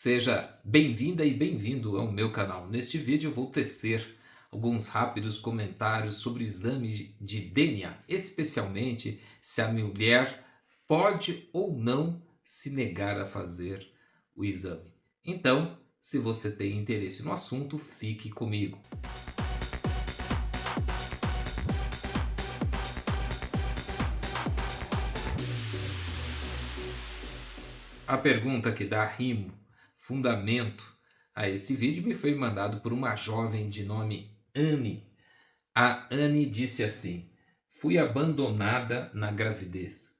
Seja bem-vinda e bem-vindo ao meu canal. Neste vídeo eu vou tecer alguns rápidos comentários sobre exames de DNA, especialmente se a mulher pode ou não se negar a fazer o exame. Então, se você tem interesse no assunto, fique comigo. A pergunta que dá rimo, fundamento a esse vídeo me foi mandado por uma jovem de nome Anne. A Anne disse assim: fui abandonada na gravidez.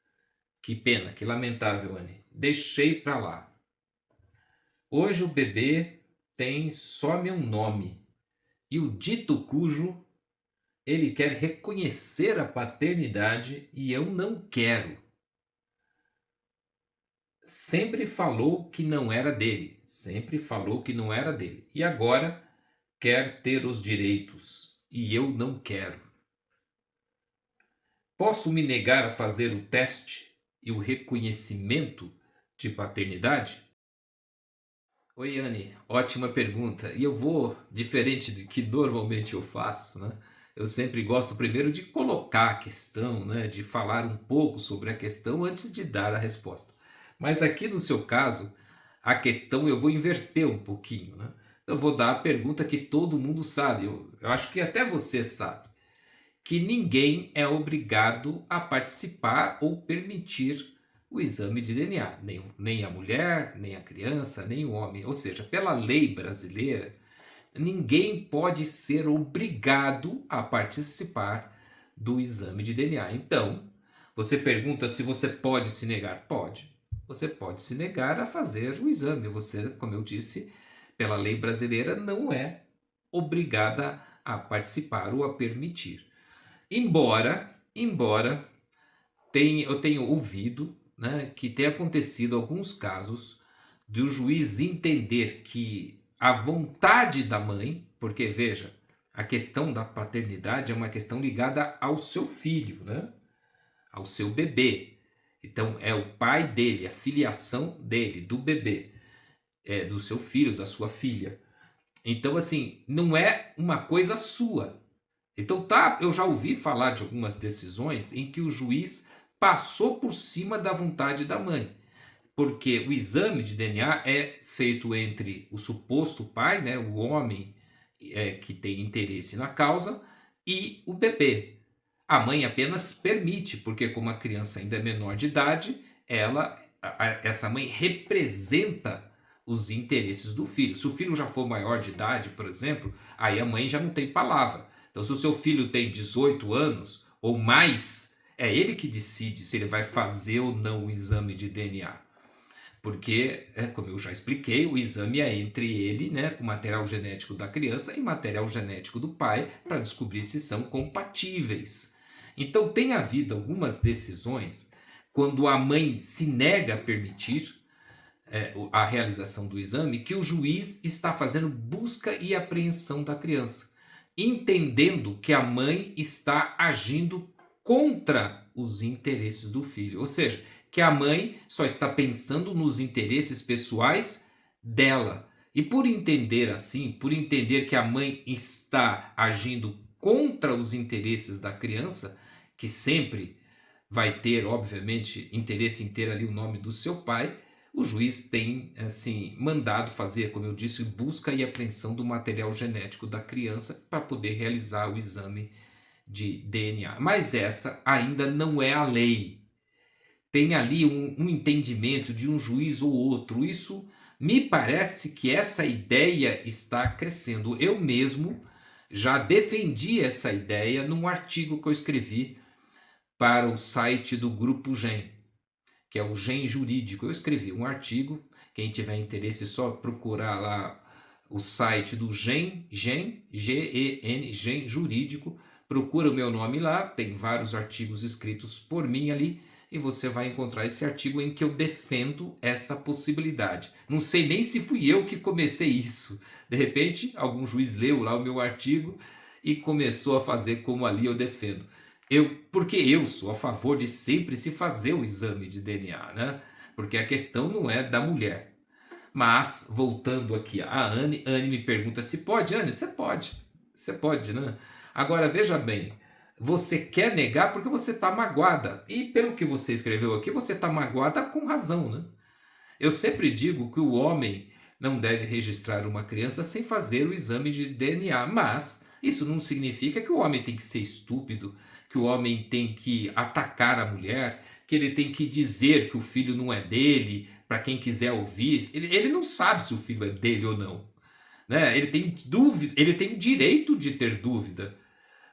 Que pena, que lamentável, Anne. Deixei pra lá. Hoje o bebê tem só meu nome. E o dito cujo, ele quer reconhecer a paternidade e eu não quero. Sempre falou que não era dele. Sempre falou que não era dele. E agora quer ter os direitos. E eu não quero. Posso me negar a fazer o teste e o reconhecimento de paternidade? Oi, Anne, ótima pergunta. E eu vou, diferente do que normalmente eu faço, né? Eu sempre gosto primeiro de colocar a questão, né? De falar um pouco sobre a questão antes de dar a resposta. Mas aqui no seu caso, a questão eu vou inverter um pouquinho, né? Eu vou dar a pergunta que todo mundo sabe. Eu acho que até você sabe. Que ninguém é obrigado a participar ou permitir o exame de DNA, nem a mulher, nem a criança, nem o homem. Ou seja, pela lei brasileira, ninguém pode ser obrigado a participar do exame de DNA. Então, você pergunta se você pode se negar? Pode. Você pode se negar a fazer o exame. Você, como eu disse, pela lei brasileira, não é obrigada a participar ou a permitir. Embora eu tenha ouvido, né, que tenha acontecido alguns casos de o juiz entender que a vontade da mãe, porque veja, a questão da paternidade é uma questão ligada ao seu filho, né, ao seu bebê. Então é o pai dele, a filiação dele, do bebê, do seu filho, da sua filha. Então assim, não é uma coisa sua. Então tá, eu já ouvi falar de algumas decisões em que o juiz passou por cima da vontade da mãe, porque o exame de DNA é feito entre o suposto pai, né, o homem que tem interesse na causa, e o bebê. A mãe apenas permite, porque como a criança ainda é menor de idade, essa mãe representa os interesses do filho. Se o filho já for maior de idade, por exemplo, aí a mãe já não tem palavra. Então, se o seu filho tem 18 anos ou mais, é ele que decide se ele vai fazer ou não o exame de DNA. Porque, como eu já expliquei, o exame é entre ele, né, com material genético da criança e material genético do pai, para descobrir se são compatíveis. Então, tem havido algumas decisões quando a mãe se nega a permitir a realização do exame, que o juiz está fazendo busca e apreensão da criança, entendendo que a mãe está agindo contra os interesses do filho, ou seja, que a mãe só está pensando nos interesses pessoais dela. E por entender assim, por entender que a mãe está agindo contra os interesses da criança, que sempre vai ter, obviamente, interesse em ter ali o nome do seu pai, o juiz tem, assim, mandado fazer, como eu disse, busca e apreensão do material genético da criança para poder realizar o exame de DNA. Mas essa ainda não é a lei. Tem ali um entendimento de um juiz ou outro. Isso me parece que essa ideia está crescendo. Eu mesmo já defendi essa ideia num artigo que eu escrevi para o site do Grupo Gen, que é o Gen Jurídico. Eu escrevi um artigo, quem tiver interesse é só procurar lá o site do Gen Jurídico, procura o meu nome lá, tem vários artigos escritos por mim ali, e você vai encontrar esse artigo em que eu defendo essa possibilidade. Não sei nem se fui eu que comecei isso. De repente, algum juiz leu lá o meu artigo e começou a fazer como ali eu defendo. Porque eu sou a favor de sempre se fazer o exame de DNA, né? Porque a questão não é da mulher. Mas, voltando aqui a Anne me pergunta se pode. Anne, você pode, né? Agora, veja bem, você quer negar porque você está magoada. E pelo que você escreveu aqui, você está magoada com razão, né? Eu sempre digo que o homem não deve registrar uma criança sem fazer o exame de DNA, mas isso não significa que o homem tem que ser estúpido, que o homem tem que atacar a mulher, que ele tem que dizer que o filho não é dele, para quem quiser ouvir. Ele não sabe se o filho é dele ou não, né? Ele tem dúvida, ele tem o direito de ter dúvida.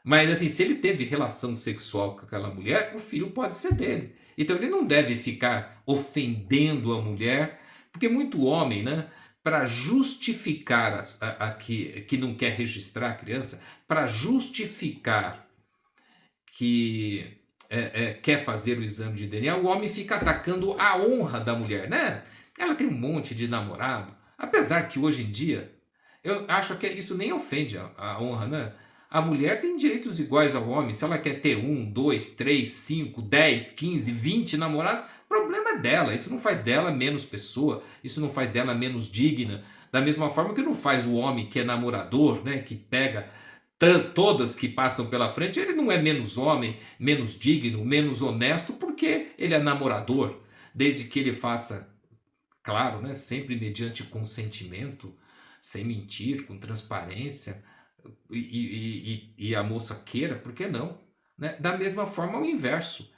Mas assim, se ele teve relação sexual com aquela mulher, o filho pode ser dele. Então ele não deve ficar ofendendo a mulher, porque muito homem, né, para justificar que não quer registrar a criança, para justificar que quer fazer o exame de DNA, o homem fica atacando a honra da mulher, né? Ela tem um monte de namorado, apesar que hoje em dia eu acho que isso nem ofende a honra, né? A mulher tem direitos iguais ao homem. Se ela quer ter um, dois, três, cinco, 10, 15, 20 namorados, o problema é dela. Isso não faz dela menos pessoa, isso não faz dela menos digna. Da mesma forma que não faz o homem que é namorador, né, que pega todas que passam pela frente, ele não é menos homem, menos digno, menos honesto, porque ele é namorador, desde que ele faça, claro, né, sempre mediante consentimento, sem mentir, com transparência, e a moça queira, por que não? Né? Da mesma forma, o inverso.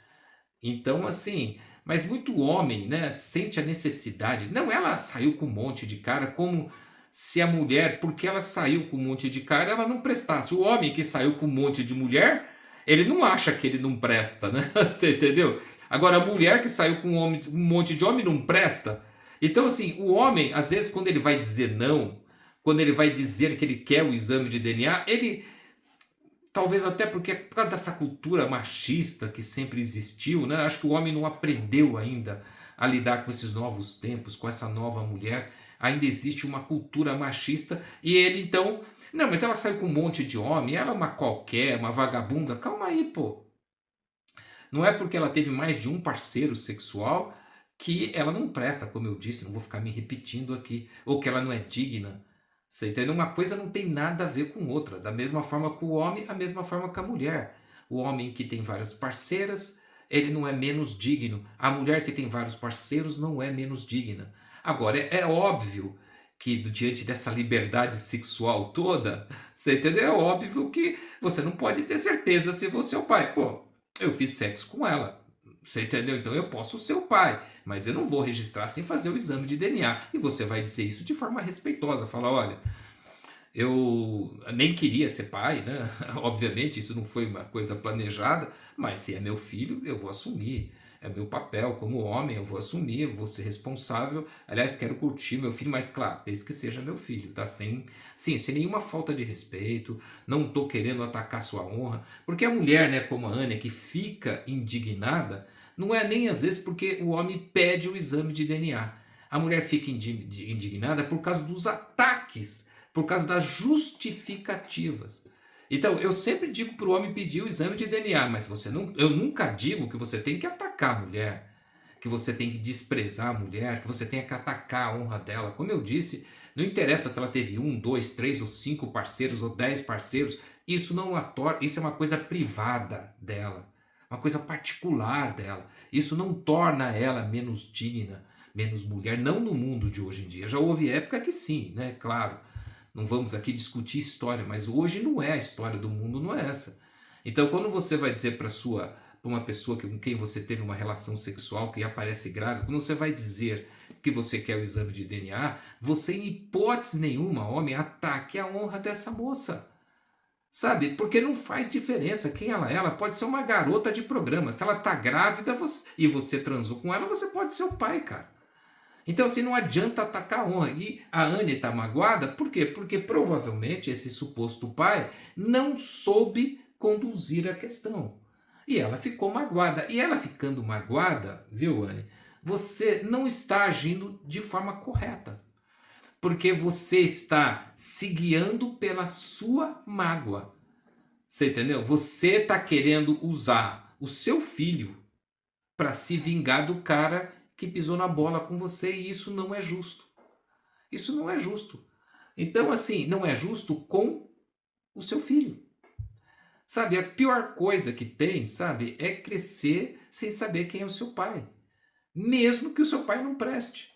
Então, assim, mas muito homem, né, sente a necessidade. Não, ela saiu com um monte de cara, como se a mulher, porque ela saiu com um monte de cara, ela não prestasse. O homem que saiu com um monte de mulher, ele não acha que ele não presta, né? Você entendeu? Agora, a mulher que saiu com um monte de homem não presta. Então, assim, o homem, às vezes, quando ele vai dizer não, quando ele vai dizer que ele quer o exame de DNA, ele talvez até porque por causa dessa cultura machista que sempre existiu, né? Acho que o homem não aprendeu ainda a lidar com esses novos tempos, com essa nova mulher. Ainda existe uma cultura machista e ele então, não, mas ela saiu com um monte de homem, ela é uma qualquer, uma vagabunda. Calma aí, pô. Não é porque ela teve mais de um parceiro sexual que ela não presta, como eu disse, não vou ficar me repetindo aqui, ou que ela não é digna. Você entende? Uma coisa não tem nada a ver com outra. Da mesma forma que o homem, a mesma forma que a mulher. O homem que tem várias parceiras, ele não é menos digno. A mulher que tem vários parceiros não é menos digna. Agora, é óbvio que diante dessa liberdade sexual toda, você entendeu? É óbvio que você não pode ter certeza se você é o pai. Pô, eu fiz sexo com ela. Você entendeu? Então eu posso ser o pai, mas eu não vou registrar sem fazer o exame de DNA. E você vai dizer isso de forma respeitosa. Fala, olha, eu nem queria ser pai, né? Obviamente, isso não foi uma coisa planejada, mas se é meu filho, eu vou assumir. É meu papel como homem, eu vou assumir, eu vou ser responsável. Aliás, quero curtir meu filho, mas claro, desde que seja meu filho, tá? Sem nenhuma falta de respeito, não tô querendo atacar sua honra. Porque a mulher, né, como a Ania, que fica indignada, não é nem às vezes porque o homem pede o exame de DNA. A mulher fica indignada por causa dos ataques, por causa das justificativas. Então, eu sempre digo para o homem pedir o exame de DNA, mas eu nunca digo que você tem que atacar a mulher, que você tem que desprezar a mulher, que você tem que atacar a honra dela. Como eu disse, não interessa se ela teve um, dois, três ou cinco parceiros ou 10 parceiros, isso não a torna, isso é uma coisa privada dela, uma coisa particular dela. Isso não torna ela menos digna, menos mulher, não no mundo de hoje em dia. Já houve época que sim, né? Claro. Não vamos aqui discutir história, mas hoje não é a história do mundo, não é essa. Então, quando você vai dizer para uma pessoa com quem você teve uma relação sexual que aparece grávida, quando você vai dizer que você quer o exame de DNA, você em hipótese nenhuma, homem, ataque a honra dessa moça. Sabe? Porque não faz diferença quem ela é. Ela pode ser uma garota de programa. Se ela tá grávida e você transou com ela, você pode ser o pai, cara. Então, assim, não adianta atacar a honra. E a Anne está magoada, por quê? Porque provavelmente esse suposto pai não soube conduzir a questão. E ela ficou magoada. E ela ficando magoada, viu, Anne? Você não está agindo de forma correta. Porque você está se guiando pela sua mágoa. Você entendeu? Você está querendo usar o seu filho para se vingar do cara que pisou na bola com você e isso não é justo. Isso não é justo. Então, assim, não é justo com o seu filho. Sabe, a pior coisa que tem, sabe, é crescer sem saber quem é o seu pai, mesmo que o seu pai não preste.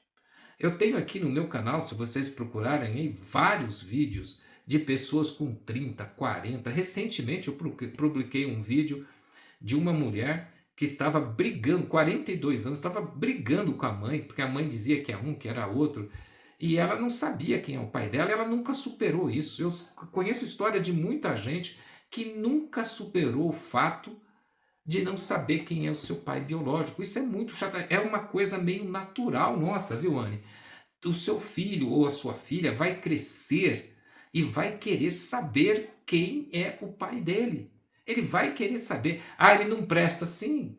Eu tenho aqui no meu canal, se vocês procurarem aí, vários vídeos de pessoas com 30, 40. Recentemente eu publiquei um vídeo de uma mulher que estava brigando, 42 anos, estava brigando com a mãe, porque a mãe dizia que é um, que era outro, e ela não sabia quem é o pai dela, ela nunca superou isso. Eu conheço história de muita gente que nunca superou o fato de não saber quem é o seu pai biológico. Isso é muito chato, é uma coisa meio natural nossa, viu, Anne? O seu filho ou a sua filha vai crescer e vai querer saber quem é o pai dele. Ele vai querer saber. Ah, ele não presta, sim.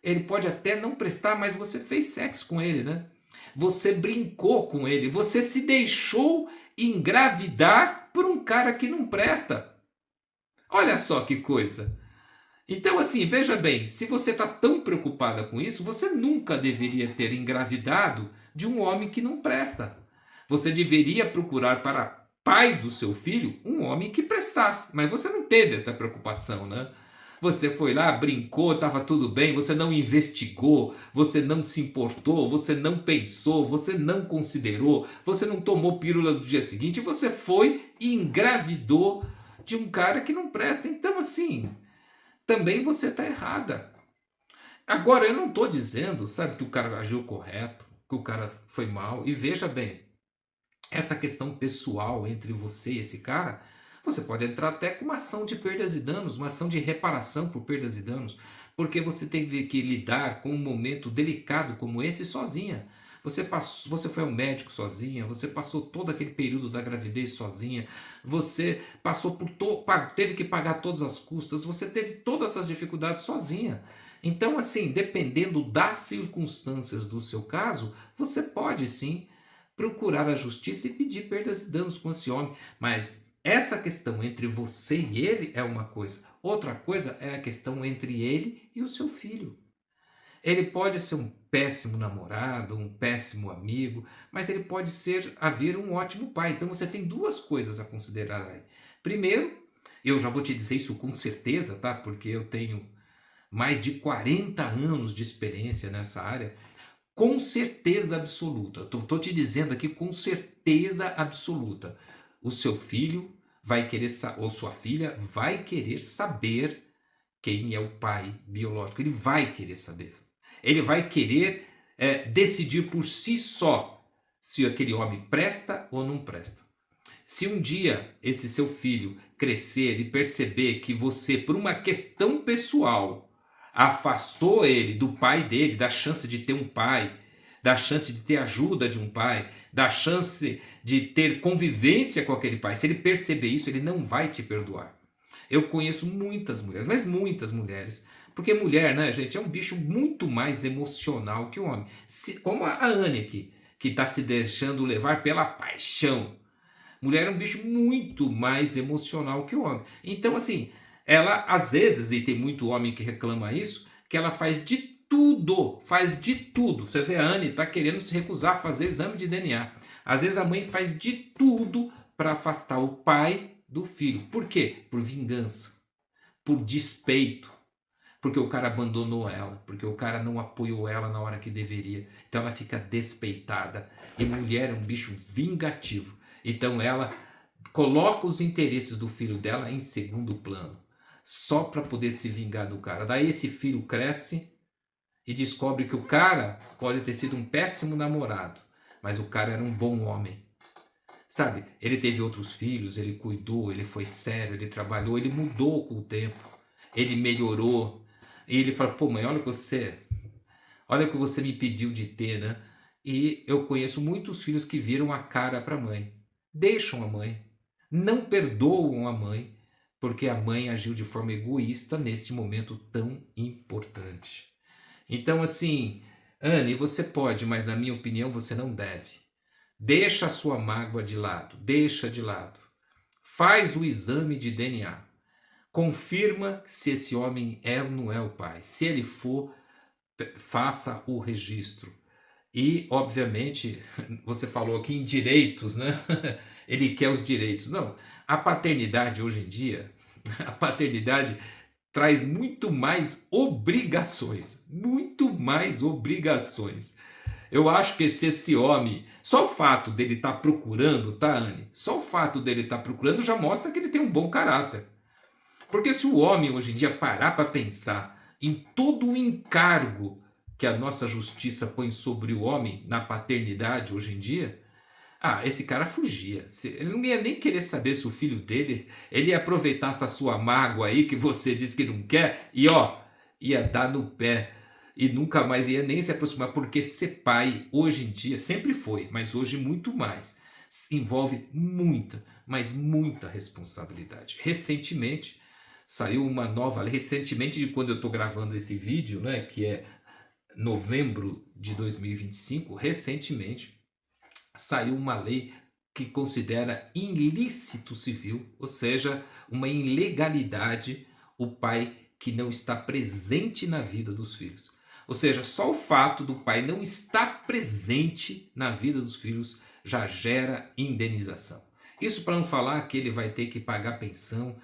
Ele pode até não prestar, mas você fez sexo com ele, né? Você brincou com ele, você se deixou engravidar por um cara que não presta. Olha só que coisa. Então, assim, veja bem, se você está tão preocupada com isso, você nunca deveria ter engravidado de um homem que não presta. Você deveria procurar para pai do seu filho um homem que prestasse, mas você não teve essa preocupação, né? Você foi lá, brincou, estava tudo bem, você não investigou, você não se importou, você não pensou, você não considerou, você não tomou pílula do dia seguinte, você foi e engravidou de um cara que não presta. Então, assim, também você está errada. Agora, eu não estou dizendo, sabe, que o cara agiu correto, que o cara foi mal. E veja bem, essa questão pessoal entre você e esse cara, você pode entrar até com uma ação de perdas e danos, uma ação de reparação por perdas e danos, porque você teve que lidar com um momento delicado como esse sozinha. Você foi ao médico sozinha, você passou todo aquele período da gravidez sozinha, você passou teve que pagar todas as custas, você teve todas essas dificuldades sozinha. Então, assim, dependendo das circunstâncias do seu caso, você pode sim procurar a justiça e pedir perdas e danos com esse homem. Mas essa questão entre você e ele é uma coisa. Outra coisa é a questão entre ele e o seu filho. Ele pode ser um péssimo namorado, um péssimo amigo, mas ele pode haver um ótimo pai. Então você tem duas coisas a considerar aí. Primeiro, eu já vou te dizer isso com certeza, tá? Porque eu tenho mais de 40 anos de experiência nessa área. Com certeza absoluta, estou te dizendo aqui com certeza absoluta, o seu filho vai querer, ou sua filha vai querer saber quem é o pai biológico. Ele vai querer saber. Ele vai querer decidir por si só se aquele homem presta ou não presta. Se um dia esse seu filho crescer e perceber que você, por uma questão pessoal, afastou ele do pai dele, da chance de ter um pai, da chance de ter ajuda de um pai, da chance de ter convivência com aquele pai, se ele perceber isso, ele não vai te perdoar. Eu conheço muitas mulheres, mas muitas mulheres, porque mulher, né, gente, é um bicho muito mais emocional que o homem. Como a Anne aqui, que está se deixando levar pela paixão. Mulher é um bicho muito mais emocional que o homem. Então, assim, ela às vezes, e tem muito homem que reclama isso, que ela faz de tudo, faz de tudo. Você vê a Anne está querendo se recusar a fazer exame de DNA. Às vezes a mãe faz de tudo para afastar o pai do filho. Por quê? Por vingança, por despeito, porque o cara abandonou ela, porque o cara não apoiou ela na hora que deveria. Então ela fica despeitada. E mulher é um bicho vingativo. Então ela coloca os interesses do filho dela em segundo plano, só para poder se vingar do cara. Daí esse filho cresce e descobre que o cara pode ter sido um péssimo namorado, mas o cara era um bom homem. Sabe, ele teve outros filhos, ele cuidou, ele foi sério, ele trabalhou, ele mudou com o tempo, ele melhorou. E ele fala, pô mãe, olha o que você me pediu de ter, né? E eu conheço muitos filhos que viram a cara para a mãe, deixam a mãe, não perdoam a mãe, porque a mãe agiu de forma egoísta neste momento tão importante. Então, assim, Anne, você pode, mas na minha opinião você não deve. Deixa a sua mágoa de lado, deixa de lado. Faz o exame de DNA. Confirma se esse homem é ou não é o pai. Se ele for, faça o registro. E, obviamente, você falou aqui em direitos, né? Ele quer os direitos. Não, a paternidade hoje em dia, a paternidade traz muito mais obrigações, muito mais obrigações. Eu acho que se esse homem, só o fato dele estar procurando, tá, Anne? Só o fato dele estar procurando já mostra que ele tem um bom caráter. Porque se o homem hoje em dia parar para pensar em todo o encargo que a nossa justiça põe sobre o homem na paternidade hoje em dia, esse cara fugia. Ele não ia nem querer saber se o filho dele, ele ia aproveitar essa sua mágoa aí que você diz que não quer e ó, ia dar no pé e nunca mais ia nem se aproximar, porque ser pai hoje em dia sempre foi, mas hoje muito mais, envolve muita, mas muita responsabilidade. Recentemente saiu uma nova lei, recentemente de quando eu estou gravando esse vídeo, né, que é novembro de 2025, recentemente saiu uma lei que considera ilícito civil, ou seja, uma ilegalidade, o pai que não está presente na vida dos filhos. Ou seja, só o fato do pai não estar presente na vida dos filhos já gera indenização. Isso para não falar que ele vai ter que pagar pensão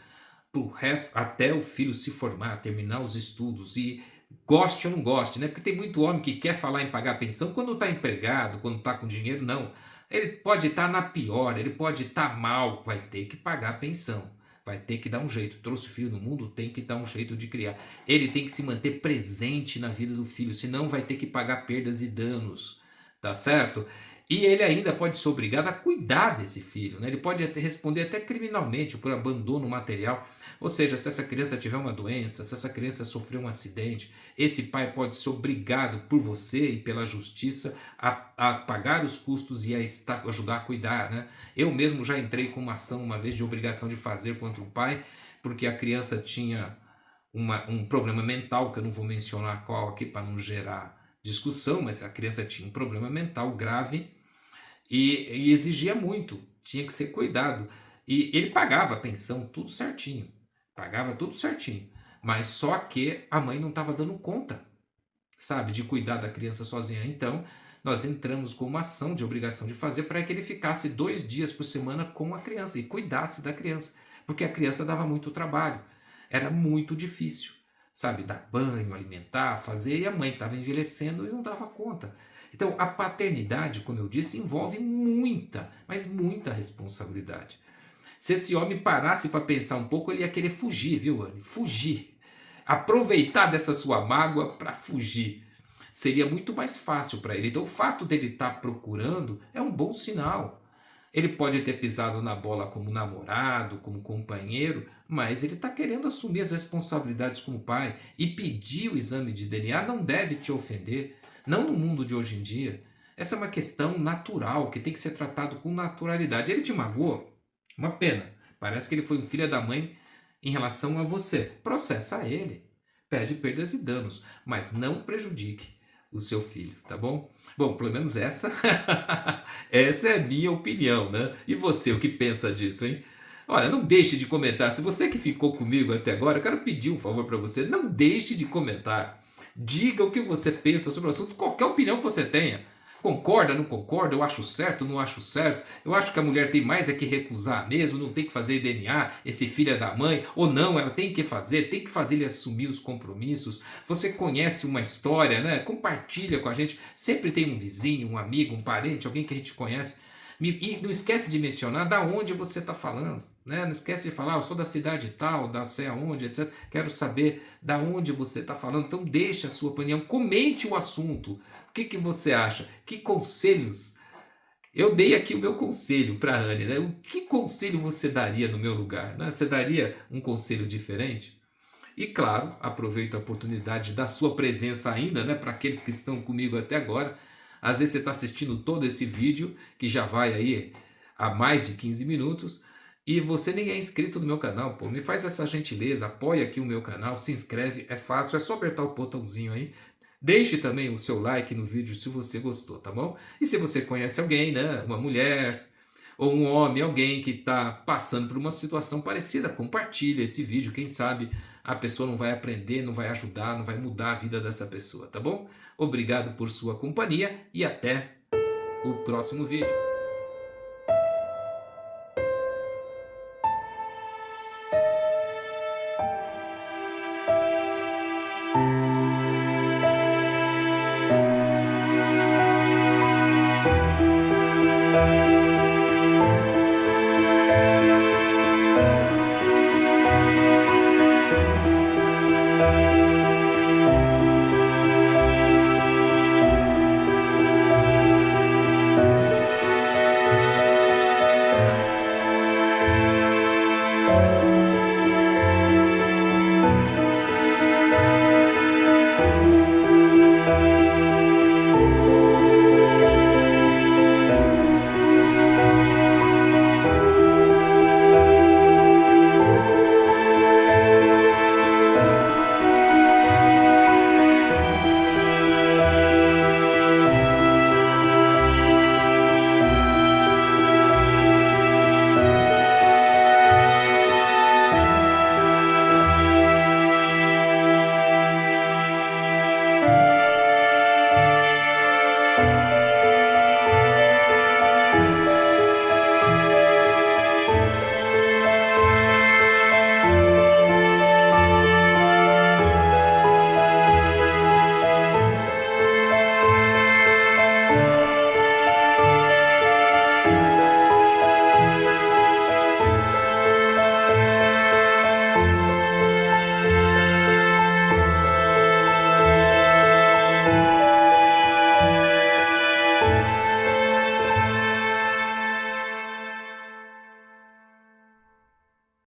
pro resto, até o filho se formar, terminar os estudos e goste ou não goste, né? Porque tem muito homem que quer falar em pagar pensão quando está empregado, quando está com dinheiro, não. Ele pode estar na pior, ele pode estar mal, vai ter que pagar a pensão. Vai ter que dar um jeito. Trouxe o filho no mundo, tem que dar um jeito de criar. Ele tem que se manter presente na vida do filho, senão vai ter que pagar perdas e danos. Tá certo? E ele ainda pode ser obrigado a cuidar desse filho, né? Ele pode responder até criminalmente por abandono material. Ou seja, se essa criança tiver uma doença, se essa criança sofrer um acidente, esse pai pode ser obrigado por você e pela justiça a pagar os custos e ajudar a cuidar, né? Eu mesmo já entrei com uma ação uma vez de obrigação de fazer contra o pai, porque a criança tinha um problema mental, que eu não vou mencionar qual aqui para não gerar discussão, mas a criança tinha um problema mental grave e exigia muito, tinha que ser cuidado. E ele pagava a pensão, tudo certinho. Pagava tudo certinho. Mas só que a mãe não estava dando conta, sabe, de cuidar da criança sozinha. Então, nós entramos com uma ação de obrigação de fazer para que ele ficasse 2 dias por semana com a criança e cuidasse da criança. Porque a criança dava muito trabalho. Era muito difícil, sabe, dar banho, alimentar, fazer, e a mãe estava envelhecendo e não dava conta. Então, a paternidade, como eu disse, envolve muita, mas muita responsabilidade. Se esse homem parasse para pensar um pouco, ele ia querer fugir, viu, Anne? Fugir. Aproveitar dessa sua mágoa para fugir. Seria muito mais fácil para ele. Então, o fato dele estar procurando é um bom sinal. Ele pode ter pisado na bola como namorado, como companheiro, mas ele está querendo assumir as responsabilidades como pai. E pedir o exame de DNA não deve te ofender, não no mundo de hoje em dia. Essa é uma questão natural, que tem que ser tratado com naturalidade. Ele te magoou? Uma pena. Parece que ele foi um filho da mãe em relação a você. Processa ele. Pede perdas e danos, mas não prejudique o seu filho, tá bom? Bom, pelo menos essa essa é a minha opinião, né? E você, o que pensa disso, hein? Olha, não deixe de comentar. Se você que ficou comigo até agora, eu quero pedir um favor para você. Não deixe de comentar. Diga o que você pensa sobre o assunto, qualquer opinião que você tenha. Concorda, não concorda? Eu acho certo, não acho certo? Eu acho que a mulher tem mais é que recusar mesmo, não tem que fazer DNA, esse filho é da mãe, ou não, ela tem que fazer ele assumir os compromissos. Você conhece uma história, né? Compartilha com a gente. Sempre tem um vizinho, um amigo, um parente, alguém que a gente conhece. E não esquece de mencionar da onde você está falando. Né? Não esquece de falar, eu sou da cidade tal, da sei aonde, etc. Quero saber da onde você está falando. Então deixe a sua opinião, comente o assunto. O que você acha? Que conselhos? Eu dei aqui o meu conselho para a Anne, né? O que conselho você daria no meu lugar? Né? Você daria um conselho diferente? E claro, aproveito a oportunidade da sua presença ainda, né? Para aqueles que estão comigo até agora. Às vezes você está assistindo todo esse vídeo, que já vai aí há mais de 15 minutos, e você nem é inscrito no meu canal, pô. Me faz essa gentileza, apoia aqui o meu canal, se inscreve, é fácil, é só apertar o botãozinho aí. Deixe também o seu like no vídeo se você gostou, tá bom? E se você conhece alguém, né? Uma mulher ou um homem, alguém que está passando por uma situação parecida, compartilha esse vídeo, quem sabe a pessoa não vai aprender, não vai ajudar, não vai mudar a vida dessa pessoa, tá bom? Obrigado por sua companhia e até o próximo vídeo.